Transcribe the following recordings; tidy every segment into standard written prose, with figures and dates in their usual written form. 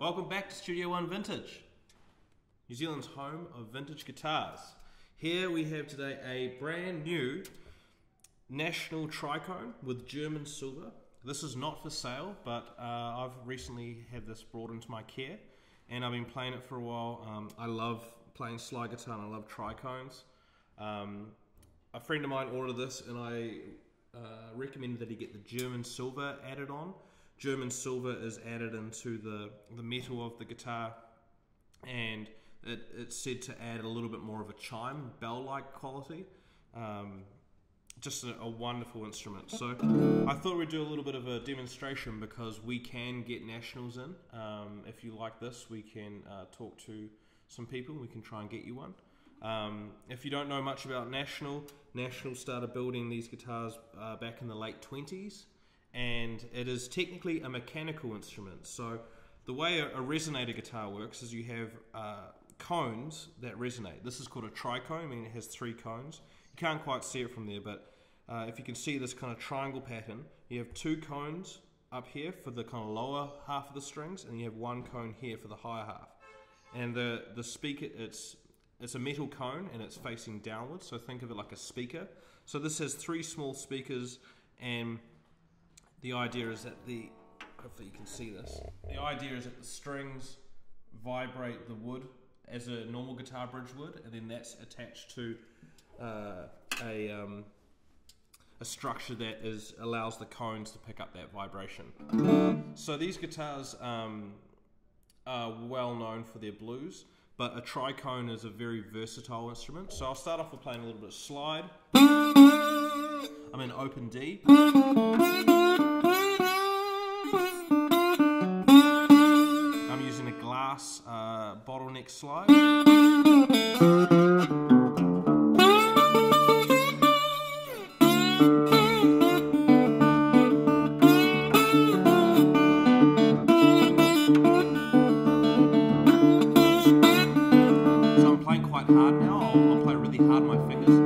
Welcome back to Studio One Vintage, New Zealand's home of vintage guitars. Here we have today a brand new National Tricone with German silver. This is not for sale, but I've recently had this brought into my care and I've been playing it for a while. I love playing slide guitar and I love tricones. A friend of mine ordered this and I recommended that he get the German silver added on. German silver is added into the metal of the guitar, and it's said to add a little bit more of a chime, bell-like quality. Just a wonderful instrument. So I thought we'd do a little bit of a demonstration because we can get nationals in. If you like this, we can talk to some people. We can try and get you one. If you don't know much about National started building these guitars back in the late 20s. And it is technically a mechanical instrument. So the way a resonator guitar works is you have cones that resonate. This is called a tricone, meaning it has 3 cones. You can't quite see it from there, but if you can see this kind of triangle pattern, you have 2 cones up here for the kind of lower half of the strings, and you have 1 cone here for the higher half. And the speaker, it's a metal cone and it's facing downwards, so think of it like a speaker. So this has 3 small speakers, and the idea is that hopefully you can see this, the idea is that the strings vibrate the wood as a normal guitar bridge would, and then that's attached to a structure that allows the cones to pick up that vibration. So these guitars are well known for their blues, but a tricone is a very versatile instrument. So I'll start off with playing a little bit of slide. I'm in open D. I'm using a glass bottleneck slide. So I'm playing quite hard now. I'll play really hard with my fingers.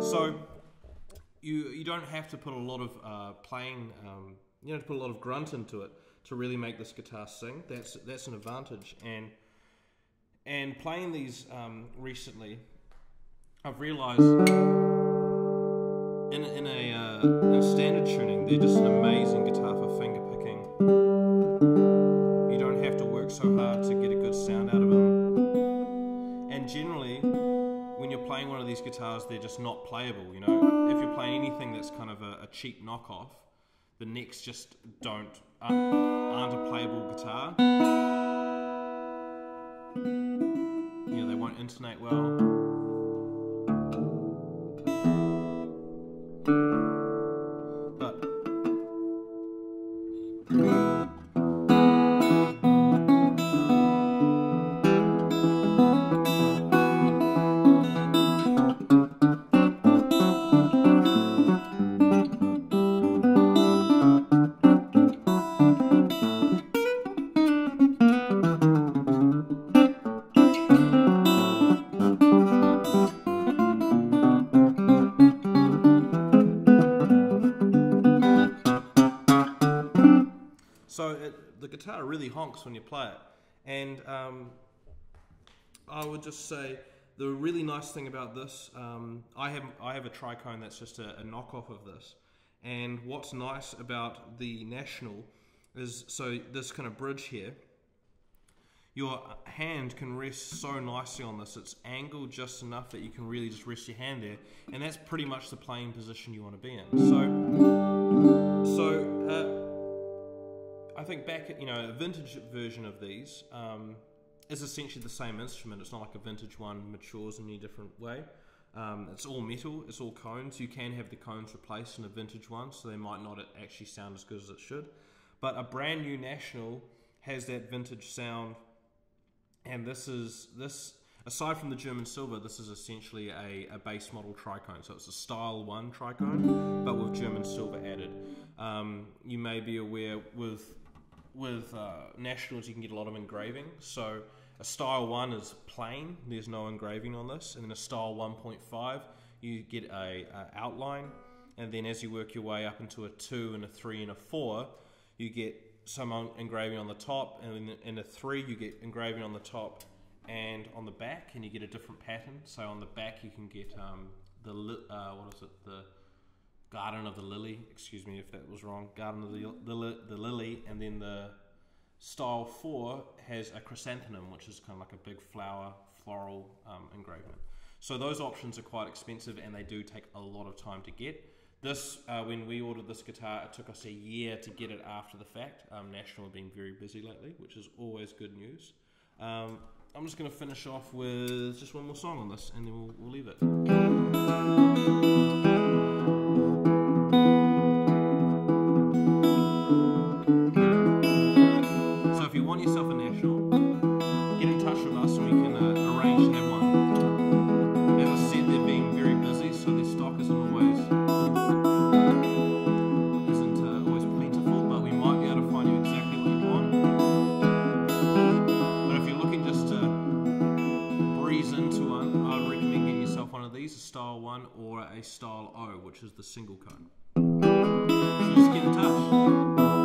So you don't have to put a lot of playing, you don't have to put a lot of grunt into it to really make this guitar sing. That's an advantage. And playing these recently, I've realised in standard tuning, they're just an amazing guitar for finger picking. You don't have to work so hard to get a good sound out of them. And generally, when you're playing one of these guitars, they're just not playable, you know. If you're playing anything that's kind of a cheap knockoff, the necks just aren't a playable guitar. You know, they won't intonate well. So the guitar really honks when you play it, and I would just say the really nice thing about this, I have a tricone that's just a knockoff of this, and what's nice about the National is, so this kind of bridge here, your hand can rest so nicely on this. It's angled just enough that you can really just rest your hand there, and that's pretty much the playing position you want to be in. So I think back at, a vintage version of these is essentially the same instrument. It's not like a vintage one matures in any different way. It's all metal, it's all cones. You can have the cones replaced in a vintage one, so they might not actually sound as good as it should. But a brand new National has that vintage sound, and this Aside from the German silver, this is essentially a base model tricone. So it's a style 1 tricone, but with German silver added. You may be aware with Nationals you can get a lot of engraving. So a style 1 is plain, there's no engraving on this, and then a style 1.5 you get a outline, and then as you work your way up into a 2 and a 3 and a 4 you get some engraving on the top, and then in a 3 you get engraving on the top and on the back, and you get a different pattern. So on the back you can get the Garden of the Lily, excuse me if that was wrong, Garden of the Lily, and then the style 4 has a chrysanthemum, which is kind of like a big floral engravement. So those options are quite expensive, and they do take a lot of time to get. This, when we ordered this guitar, it took us a year to get it after the fact. National have been very busy lately, which is always good news. I'm just going to finish off with just one more song on this, and then we'll leave it. So if you want yourself a National, get in touch with us and we can arrange to have one. As I said, they're being very busy, so their stock isn't always plentiful, but we might be able to find you exactly what you want. But if you're looking just to breeze into one, I would recommend getting yourself one of these, a style 1 or a style O, which is the single cone. So just get in touch.